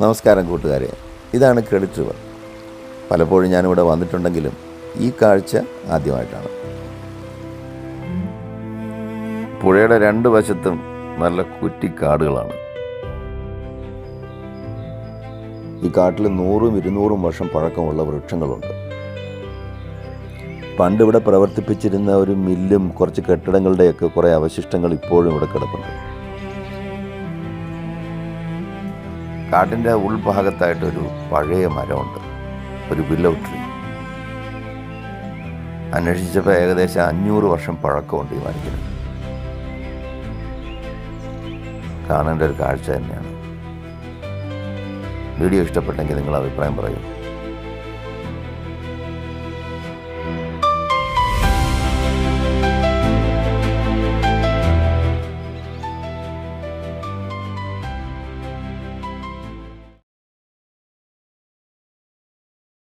നമസ്കാരം കൂട്ടുകാരെ, ഇതാണ് ക്രെഡിറ്റ് റിവർ. പലപ്പോഴും ഞാനിവിടെ വന്നിട്ടുണ്ടെങ്കിലും ഈ കാഴ്ച ആദ്യമായിട്ടാണ്. പുഴയുടെ രണ്ട് വശത്തും നല്ല കുറ്റിക്കാടുകളാണ്. ഈ കാട്ടിൽ 100-200 വർഷം പഴക്കമുള്ള വൃക്ഷങ്ങളുണ്ട്. പണ്ടിവിടെ പ്രവർത്തിപ്പിച്ചിരുന്ന ഒരു മില്ലും കുറച്ച് കെട്ടിടങ്ങളുടെയൊക്കെ കുറേ അവശിഷ്ടങ്ങൾ ഇപ്പോഴും ഇവിടെ കിടപ്പുണ്ട്. കാട്ടിൻ്റെ ഉൾഭാഗത്തായിട്ടൊരു പഴയ മരമുണ്ട്, ഒരു വില്ലൗ ട്രീ. അന്വേഷിച്ചപ്പോൾ ഏകദേശം 500 വർഷം പഴക്കമുണ്ട് ഈ മരത്തിന്. കാണേണ്ട ഒരു കാഴ്ച തന്നെയാണ്. വീഡിയോ ഇഷ്ടപ്പെട്ടെങ്കിൽ നിങ്ങൾ അഭിപ്രായം പറയും.